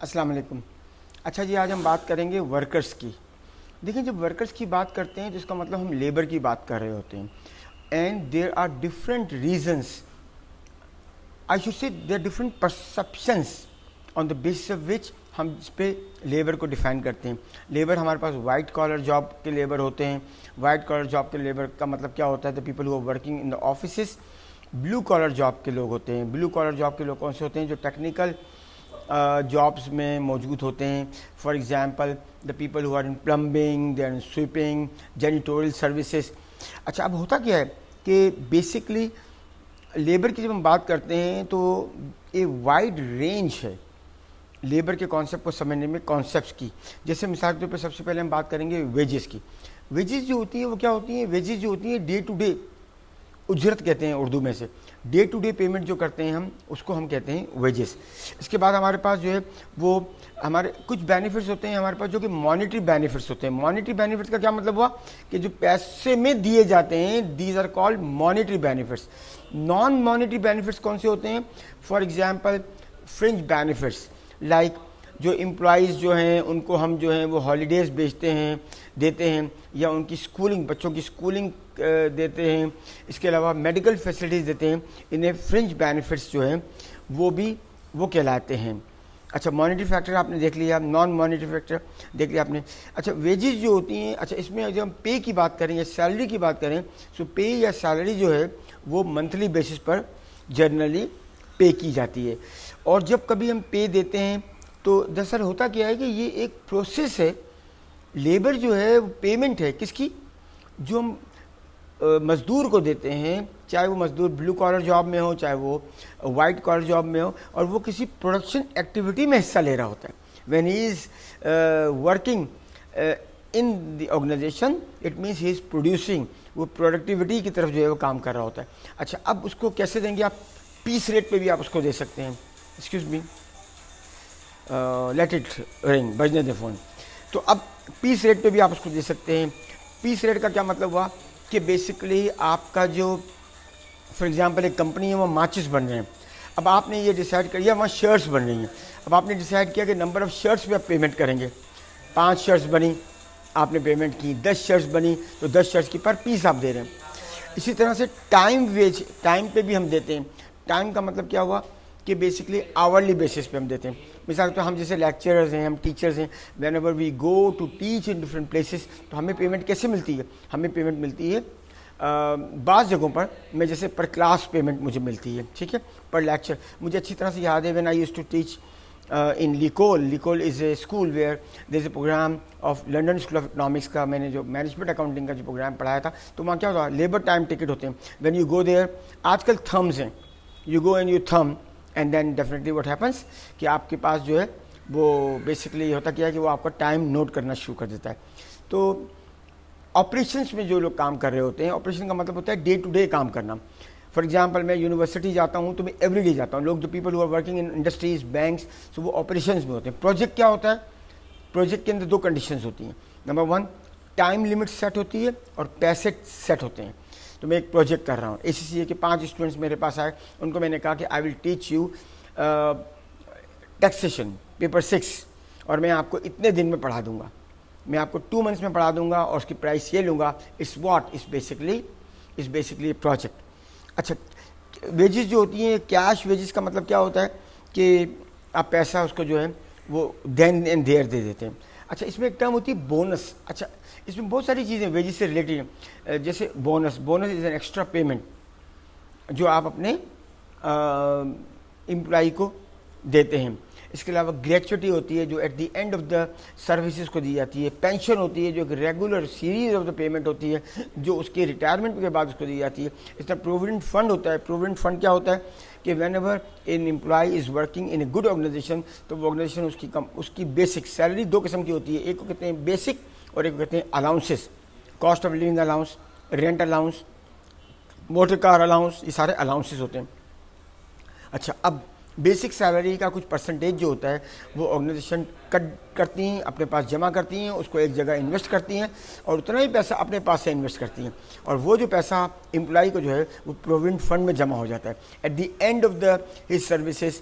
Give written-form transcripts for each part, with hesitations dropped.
السلام علیکم. اچھا جی، آج ہم بات کریں گے ورکرز کی. دیکھیں، جب ورکرز کی بات کرتے ہیں تو اس کا مطلب ہم لیبر کی بات کر رہے ہوتے ہیں. And there are different reasons, I should say there different perceptions on the basis of which ہم اس پہ لیبر کو ڈیفائن کرتے ہیں. لیبر ہمارے پاس وائٹ کالر جاب کے لیبر ہوتے ہیں. وائٹ کالر جاب کے لیبر کا مطلب کیا ہوتا ہے؟ The people who are working in the offices. Blue collar job کے لوگ ہوتے ہیں. بلو کالر جاب کے لوگ کون سے ہوتے ہیں؟ جو ٹیکنیکل جابس میں موجود ہوتے ہیں. For example the people who are in plumbing, they are in sweeping, janitorial services. اچھا، اب ہوتا کیا ہے کہ بیسکلی لیبر کی جب ہم بات کرتے ہیں تو اے وائڈ رینج ہے لیبر کے کانسیپٹ کو سمجھنے میں، کانسیپٹس کی. جیسے مثال کے طور پہ سب سے پہلے ہم بات کریں گے ویجز کی. ویجز جو ہوتی ہیں وہ کیا ہوتی ہیں؟ ویجز جو ہوتی ہیں ڈے ٹو ڈے، اجرت کہتے ہیں اردو میں سے. ڈے ٹو ڈے پیمنٹ جو کرتے ہیں ہم، اس کو ہم کہتے ہیں ویجز. اس کے بعد ہمارے پاس جو ہے وہ ہمارے کچھ بینیفٹس ہوتے ہیں ہمارے پاس جو کہ مانیٹری بینیفٹس ہوتے ہیں. مانیٹری بینیفٹس کا کیا مطلب ہوا؟ کہ جو پیسے میں دیے جاتے ہیں، these are called monetary benefits. Non monetary benefits کون سے ہوتے ہیں؟ For example fringe benefits, like جو امپلائیز جو ہیں ان کو ہم جو ہیں وہ ہالیڈیز بیچتے ہیں، دیتے ہیں، یا ان کی اسکولنگ، بچوں کی اسکولنگ دیتے ہیں. اس کے علاوہ میڈیکل فیسلٹیز دیتے ہیں. انہیں فرنج بینیفٹس جو ہیں وہ کہلاتے ہیں. اچھا، مانیٹری فیکٹر آپ نے دیکھ لیا، نان مانیٹری فیکٹر دیکھ لیا آپ نے. اچھا، ویجز جو ہوتی ہیں، اچھا اس میں جب ہم پے کی بات کریں یا سیلری کی بات کریں، سو پے یا سیلری جو ہے وہ منتھلی بیسس پر جنرلی پے کی جاتی ہے. اور جب کبھی ہم پے دیتے ہیں تو دراصل ہوتا کیا ہے کہ یہ ایک پروسیس ہے. لیبر جو ہے وہ پیمنٹ ہے کس کی؟ جو ہم مزدور کو دیتے ہیں، چاہے وہ مزدور بلو کالر جاب میں ہو، چاہے وہ وائٹ کالر جاب میں ہو، اور وہ کسی پروڈکشن ایکٹیویٹی میں حصہ لے رہا ہوتا ہے. When he is working in the organization, it means he is producing, وہ پروڈکٹیوٹی کی طرف جو ہے وہ کام کر رہا ہوتا ہے. اچھا، اب اس کو کیسے دیں گے آپ؟ پیس ریٹ پہ بھی آپ اس کو دے سکتے ہیں. ایکسکیوز می، لیٹ اٹ رنگ، بجنے دیں فون. تو اب پیس ریٹ پہ بھی آپ اس کو دے سکتے ہیں. پیس ریٹ کا کیا مطلب ہوا؟ کہ بیسکلی آپ کا جو فار ایگزامپل ایک کمپنی ہے، وہ ماچس بن رہے ہیں. اب آپ نے یہ ڈیسائیڈ کر لیا وہاں شرٹس بن رہی ہیں. اب آپ نے ڈیسائیڈ کیا کہ نمبر آف شرٹس پہ آپ پیمنٹ کریں گے. 5 شرٹس بنی، آپ نے پیمنٹ کی. 10 شرٹس بنی تو 10 شرٹس کی پر پیس آپ دے رہے ہیں. اسی طرح سے ٹائم ویج، ٹائم پہ بھی ہم دیتے ہیں. ٹائم کا مطلب کیا ہوا کہ بیسکلی آورلی بیسس پہ ہم دیتے ہیں. مثال تو ہم جیسے لیکچررز ہیں، ہم ٹیچرز ہیں، whenever we go to teach in different places, تو ہمیں پیمنٹ کیسے ملتی ہے؟ ہمیں پیمنٹ ملتی ہے بعض جگہوں پر میں جیسے پر کلاس پیمنٹ مجھے ملتی ہے، ٹھیک ہے، پر لیکچر. مجھے اچھی طرح سے یاد ہے when I use to teach in لیکول is a school where there is a programme of London School of Economics کا. میں نے جو مینجمنٹ اکاؤنٹنگ کا جو پروگرام پڑھایا تھا، تو وہاں کیا ہوتا ہے؟ لیبر ٹائم ٹکٹ ہوتے ہیں. وین یو گو دیئر، آج کل تھمز ہیں، you go and you thumb, and then definitely what happens کہ آپ کے پاس جو ہے وہ بیسکلی ہوتا کیا ہے کہ وہ آپ کا ٹائم نوٹ کرنا شروع کر دیتا ہے. تو آپریشنس میں جو لوگ کام کر رہے ہوتے ہیں، آپریشن کا مطلب ہوتا ہے ڈے ٹو ڈے کام کرنا. فار ایگزامپل میں یونیورسٹی جاتا ہوں تو میں ایوری ڈے جاتا ہوں. لوگ جو people who are working in industries, banks, تو وہ آپریشنس میں ہوتے ہیں. پروجیکٹ کیا ہوتا ہے؟ پروجیکٹ کے اندر 2 کنڈیشنز ہوتی ہیں. نمبر 1، ٹائم لمٹ سیٹ ہوتی ہے اور پیسے سیٹ ہوتے ہیں. تو میں ایک پروجیکٹ کر رہا ہوں، اے سی سی اے کے 5 اسٹوڈنٹس میرے پاس آئے. ان کو میں نے کہا کہ I will teach you taxation paper 6، اور میں آپ کو اتنے دن میں پڑھا دوں گا. میں آپ کو 2 منتھس میں پڑھا دوں گا اور اس کی پرائس یہ لوں گا. It's what is basically project. اچھا، ویجز جو ہوتی ہیں، کیش ویجز کا مطلب کیا ہوتا ہے کہ آپ پیسہ اس کو جو ہے وہ دین اینڈ دیئر دے دیتے ہیں. اچھا، اس میں ایک ٹرم ہوتی ہے بونس. اچھا، اس میں بہت ساری چیزیں ویجز سے ریلیٹڈ ہیں. جیسے bonus is an extra payment جو آپ اپنے امپلائی کو دیتے ہیں. اس کے علاوہ گریچوٹی ہوتی ہے جو at the end of the services کو دی جاتی ہے. پینشن ہوتی ہے جو ایک regular series of the payment ہوتی ہے جو اس کے ریٹائرمنٹ کے بعد اس کو دی جاتی ہے. اس طرح پروویڈنٹ فنڈ ہوتا ہے. پروویڈنٹ فنڈ کیا ہوتا ہے کہ whenever an employee is working in a good organization, تو وہ آرگنائزیشن اس کی بیسک سیلری 2 قسم کی ہوتی ہے. ایک کو کہتے ہیں بیسک اور ایک کو کہتے ہیں allowances. Cost of living allowance, rent allowance, motor car allowance, یہ سارے الاؤنسز ہوتے ہیں. اچھا، اب بیسک سیلری کا کچھ پرسنٹیج جو ہوتا ہے وہ آرگنائزیشن کٹ کرتی ہیں، اپنے پاس جمع کرتی ہیں، اس کو ایک جگہ انویسٹ کرتی ہیں اور اتنا ہی پیسہ اپنے پاس سے انویسٹ کرتی ہیں. اور وہ جو پیسہ امپلائی کو جو ہے وہ پروویڈنٹ فنڈ میں جمع ہو جاتا ہے. At the end of the his services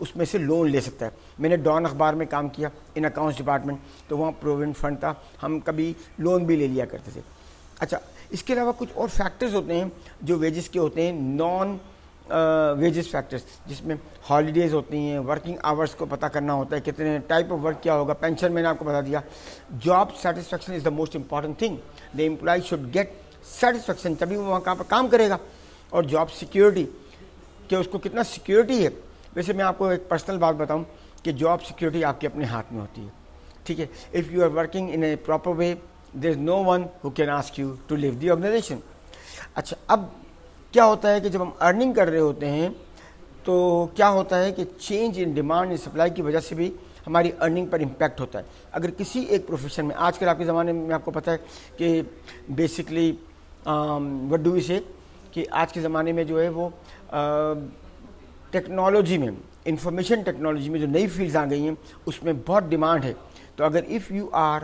اس میں سے لون لے سکتا ہے. میں نے ڈان اخبار میں کام کیا ان اکاؤنٹس ڈپارٹمنٹ, تو وہاں پروویڈنٹ فنڈ تھا, ہم کبھی لون بھی لے لیا کرتے تھے. اچھا, اس کے علاوہ کچھ اور فیکٹرز ہوتے ہیں جو ویجز کے ہوتے ہیں, نان ویجز فیکٹرز, جس میں ہالیڈیز ہوتی ہیں, ورکنگ آورس کو پتہ کرنا ہوتا ہے, کتنے ٹائپ آف ورک کیا ہوگا, پینشن میں نے آپ کو بتا دیا. Job satisfaction is the most important thing. The employee should get satisfaction, تبھی وہ وہاں پہ کام کرے گا. اور جاب سیکیورٹی, کہ اس کو کتنا سیکیورٹی ہے. ویسے میں آپ کو ایک پرسنل بات بتاؤں کہ جاب سیکیورٹی آپ کے اپنے ہاتھ میں ہوتی ہے, ٹھیک ہے. If you are working in a proper way, there is no one who can ask you to leave the organization. اچھا, اب کیا ہوتا ہے کہ جب ہم ارننگ کر رہے ہوتے ہیں تو کیا ہوتا ہے کہ change in demand in supply کی وجہ سے بھی ہماری ارننگ پر امپیکٹ ہوتا ہے. اگر کسی ایک پروفیشن میں, آج کل آپ کے زمانے میں آپ کو پتہ ہے کہ بیسکلی وٹ ڈو وی سے, کہ آج کے زمانے میں جو ہے وہ ٹیکنالوجی میں, انفارمیشن ٹیکنالوجی میں جو نئی فیلڈز آ گئی ہیں اس میں بہت ڈیمانڈ ہے. تو اگر if you are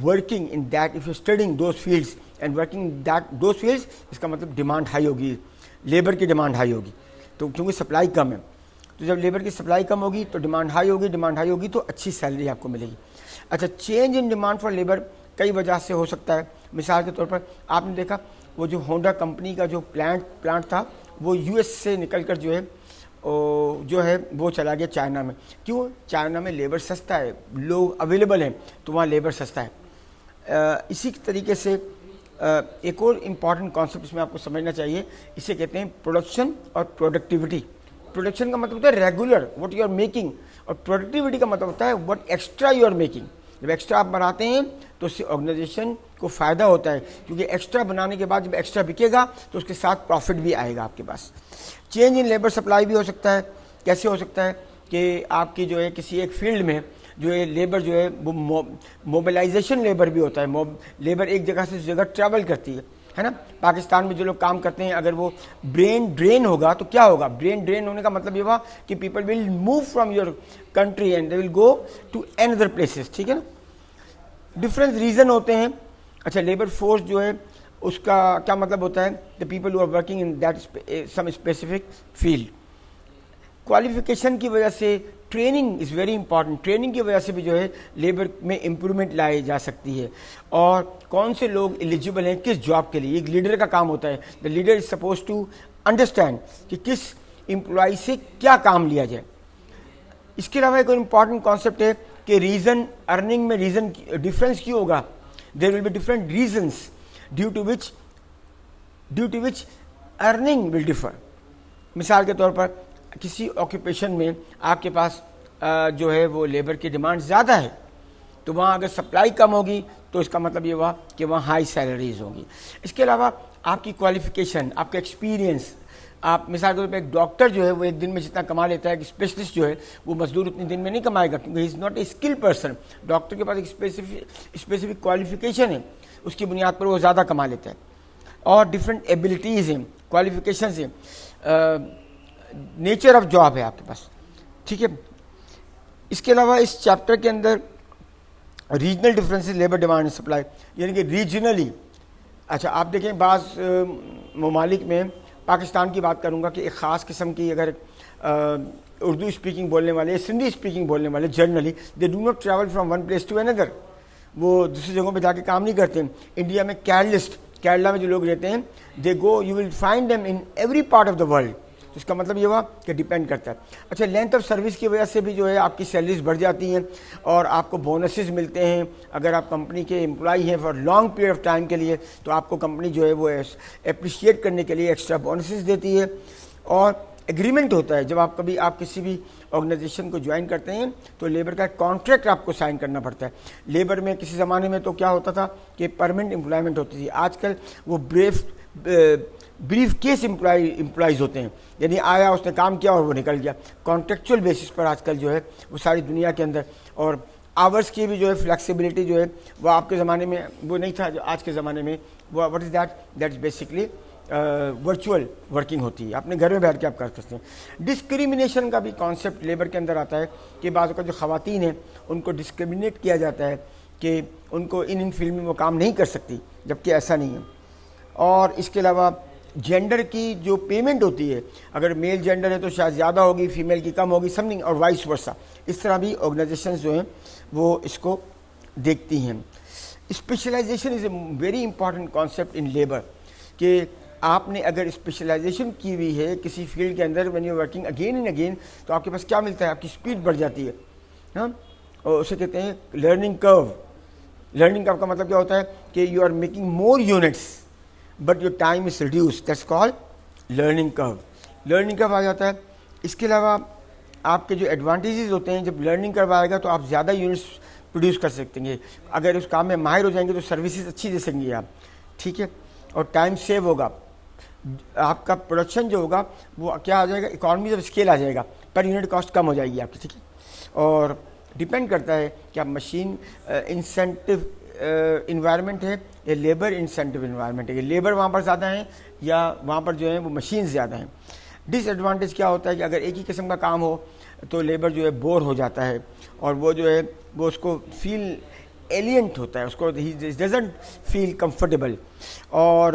working in that, if you studying those fields and working that those fields, اس کا مطلب ڈیمانڈ ہائی ہوگی, لیبر کی ڈیمانڈ ہائی ہوگی. تو کیونکہ سپلائی کم ہے, تو جب لیبر کی سپلائی کم ہوگی تو ڈیمانڈ ہائی ہوگی, ڈیمانڈ ہائی ہوگی تو اچھی سیلری آپ کو ملے گی. اچھا, change in demand for labour کئی وجہ سے ہو سکتا ہے. مثال کے طور پر آپ نے دیکھا وہ جو ہونڈا کمپنی کا جو پلانٹ تھا وہ یو ایس سے نکل کر جو ہے وہ چلا گیا چائنا میں. کیوں؟ چائنا میں لیبر سستا ہے, لوگ اویلیبل ہیں, تو وہاں لیبر سستا ہے. اسی طریقے سے ایک اور امپورٹنٹ کانسیپٹ اس میں آپ کو سمجھنا چاہیے, اسے کہتے ہیں پروڈکشن اور پروڈکٹیوٹی. پروڈکشن کا مطلب ہوتا ہے regular what you are making, اور پروڈکٹیوٹی کا مطلب ہوتا ہے what extra you are making. جب ایکسٹرا آپ بناتے ہیں تو اس سے آرگنائزیشن کو فائدہ ہوتا ہے, کیونکہ ایکسٹرا بنانے کے بعد جب ایکسٹرا بکے گا تو اس کے ساتھ پروفٹ بھی آئے گا آپ کے پاس. چینج ان لیبر سپلائی بھی ہو سکتا ہے. کیسے ہو سکتا ہے کہ آپ کی جو ہے کسی ایک فیلڈ میں جو ہے لیبر جو ہے وہ موبلائزیشن لیبر بھی ہوتا ہے. لیبر ایک جگہ سے جگہ ٹریول کرتی ہے نا. پاکستان میں جو لوگ کام کرتے ہیں, اگر وہ برین ڈرین ہوگا تو کیا ہوگا؟ برین ڈرین ہونے کا مطلب یہ ہوا کہ people will move from your country and they will go to اندر پلیسز, ٹھیک ہے نا. ڈفرینٹ ریزن ہوتے ہیں. اچھا, لیبر فورس جو ہے اس کا کیا مطلب ہوتا ہے؟ The people who are working in that some specific field. Qualification کی وجہ سے training is very important. Training کی وجہ سے بھی جو ہے لیبر میں امپرومنٹ لائی جا سکتی ہے. اور کون سے لوگ ایلیجیبل ہیں کس جاب کے لیے, ایک لیڈر کا کام ہوتا ہے. The leader is suppose to understand کہ کس امپلائی سے کیا کام لیا جائے. اس کے علاوہ ایک اور امپورٹنٹ کانسیپٹ ہے کہ ریزن, ارننگ میں ریزن ڈفرینس کیوں ہوگا؟ There will be different reasons due to which earning will differ. مثال کے طور پر کسی آکوپیشن میں آپ کے پاس جو ہے وہ لیبر کی ڈیمانڈ زیادہ ہے, تو وہاں اگر سپلائی کم ہوگی تو اس کا مطلب یہ ہوا کہ وہاں ہائی سیلریز ہوں گی. اس کے علاوہ آپ کی کوالیفیکیشن, آپ کا ایکسپیرینس. آپ مثال کے طور پہ ایک ڈاکٹر جو ہے وہ ایک دن میں جتنا کما لیتا ہے, ایک اسپیشلسٹ جو ہے وہ مزدور اتنے دن میں نہیں کمائے گا, کیونکہ he is not a skill person. Doctor کے پاس ایک اسپیسیفک کوالیفیکیشن ہے, اس کی بنیاد پر وہ زیادہ کما لیتا ہے. اور ڈفرینٹ ایبلٹیز ہیں, کوالیفیکیشنز ہیں, نیچر آف جاب ہے آپ کے پاس, ٹھیک ہے. اس کے علاوہ اس چیپٹر کے اندر regional differences labour demand and supply, یعنی کہ ریجنلی. اچھا, آپ دیکھیں بعض ممالک میں, پاکستان کی بات کروں گا کہ ایک خاص قسم کی اگر اردو اسپیکنگ بولنے والے, سندھی اسپیکنگ بولنے والے, generally they do not travel from one place to اندر, وہ دوسری جگہوں پہ جا کے کام نہیں کرتے. انڈیا میں کیرلا میں جو لوگ رہتے ہیں, they go, you will find them in every part of the world. تو اس کا مطلب یہ ہوا کہ ڈیپینڈ کرتا ہے. اچھا, لینتھ آف سروس کی وجہ سے بھی جو ہے آپ کی سیلریز بڑھ جاتی ہیں اور آپ کو بونسز ملتے ہیں. اگر آپ کمپنی کے امپلائی ہیں for long period of time کے لیے, تو آپ کو کمپنی جو ہے وہ اپریشیٹ کرنے کے لیے ایکسٹرا بونسز دیتی ہے. اور ایگریمنٹ ہوتا ہے, جب آپ کسی بھی آرگنائزیشن کو جوائن کرتے ہیں تو لیبر کا ایک کانٹریکٹ آپ کو سائن کرنا پڑتا ہے. لیبر میں کسی زمانے میں تو کیا ہوتا تھا کہ پرماننٹ امپلائمنٹ ہوتی تھی. آج کل وہ بریف کیس امپلائیز ہوتے ہیں, یعنی آیا, اس نے کام کیا اور وہ نکل گیا. کانٹریکچوئل بیسس پر آج کل جو ہے وہ ساری دنیا کے اندر. اور آورس کی بھی جو ہے فلیکسیبلٹی جو ہے وہ آپ کے زمانے میں وہ نہیں تھا جو آج کے زمانے میں. What is that is basically virtual working ہوتی ہے, اپنے گھر میں بیٹھ کے آپ کر سکتے ہیں. ڈسکریمنیشن کا بھی کانسیپٹ لیبر کے اندر آتا ہے کہ بعض اوقات جو خواتین ہیں ان کو ڈسکریمنیٹ کیا جاتا ہے کہ ان کو ان فیلڈ میں وہ کام نہیں کر سکتی, جبکہ ایسا نہیں ہے. اور اس کے علاوہ جینڈر کی جو پیمنٹ ہوتی ہے، اگر میل جینڈر ہے تو شاید زیادہ ہوگی، فیمیل کی کم ہوگی، سم تھنگ، اور وائس ورسا. اس طرح بھی آرگنائزیشنز جو ہیں وہ اس کو دیکھتی ہیں. Specialization is a very important concept in labour, کہ آپ نے اگر اسپیشلائزیشن کی ہوئی ہے کسی فیلڈ کے اندر، when you working again and again, تو آپ کے پاس کیا ملتا ہے؟ آپ کی اسپیڈ بڑھ جاتی ہے. ہاں، اور اسے کہتے ہیں لرننگ کرو. لرننگ کرو کا مطلب کیا ہوتا ہے؟ کہ you are making more units but your time is reduce, that's called learning curve. Learning curve آ جاتا ہے. اس کے علاوہ آپ کے جو ایڈوانٹیجز ہوتے ہیں، جب لرننگ کرو آئے گا تو آپ زیادہ یونٹس پروڈیوس کر سکتے ہیں. اگر اس کام میں ماہر ہو جائیں گے تو سروسز اچھی دے سکیں گے آپ، ٹھیک ہے، اور ٹائم سیو ہوگا. آپ کا پروڈکشن جو ہوگا وہ کیا آ جائے گا؟ اکانومیز آف اسکیل آ جائے گا، پر یونٹ کاسٹ کم ہو جائے گی آپ کی، ٹھیک ہے. اور ڈپینڈ کرتا ہے کہ آپ مشین انسینٹیو انوائرمنٹ ہے یا لیبر انسینٹیو انوائرمنٹ ہے، کہ لیبر وہاں پر زیادہ ہیں یا وہاں پر جو ہے وہ مشین زیادہ ہیں. ڈس ایڈوانٹیج کیا ہوتا ہے کہ اگر ایک ہی قسم کا کام ہو تو لیبر جو ہے بور ہو جاتا ہے، اور وہ جو ہے وہ اس کو فیل ایلینٹ ہوتا ہے، اس کو ڈزنٹ فیل کمفرٹیبل. اور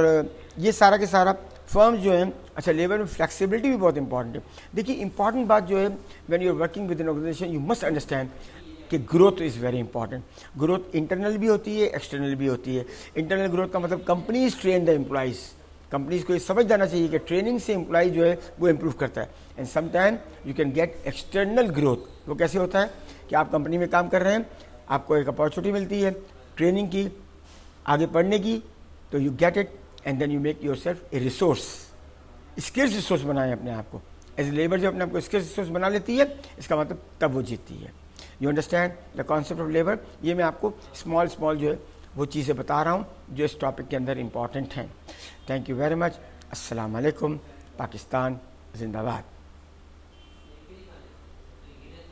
یہ سارا کے سارا فرمز جو ہیں، اچھا لیبر میں فلیکسیبلٹی بھی بہت امپورٹنٹ ہے. دیکھیے امپورٹنٹ بات جو ہے، when you are working with an organisation you must understand کہ growth is very important. Growth internal بھی ہوتی ہے، ایکسٹرنل بھی ہوتی ہے. انٹرنل گروتھ کا مطلب companies train the employees. Companies کو یہ سمجھ جانا چاہیے کہ ٹریننگ سے امپلائی جو ہے وہ امپروو کرتا ہے. And some time you can get external growth. وہ کیسے ہوتا ہے؟ کہ آپ کمپنی میں کام کر رہے ہیں، آپ کو ایک اپارچونیٹی ملتی ہے ٹریننگ کی، آگے پڑھنے کی، تو you get it and then you make yourself a resource. Skills resource بنائیں اپنے آپ کو. ایز اے لیبر جو اپنے آپ کو اسکلز ریسورس بنا لیتی ہے، اس کا مطلب تب وہ جیتتی ہے. You understand the concept of labour. یہ میں آپ کو اسمال جو ہے وہ چیزیں بتا رہا ہوں جو اس ٹاپک کے اندر امپورٹنٹ ہیں. Thank you very much. السلام علیکم. پاکستان زندہ باد.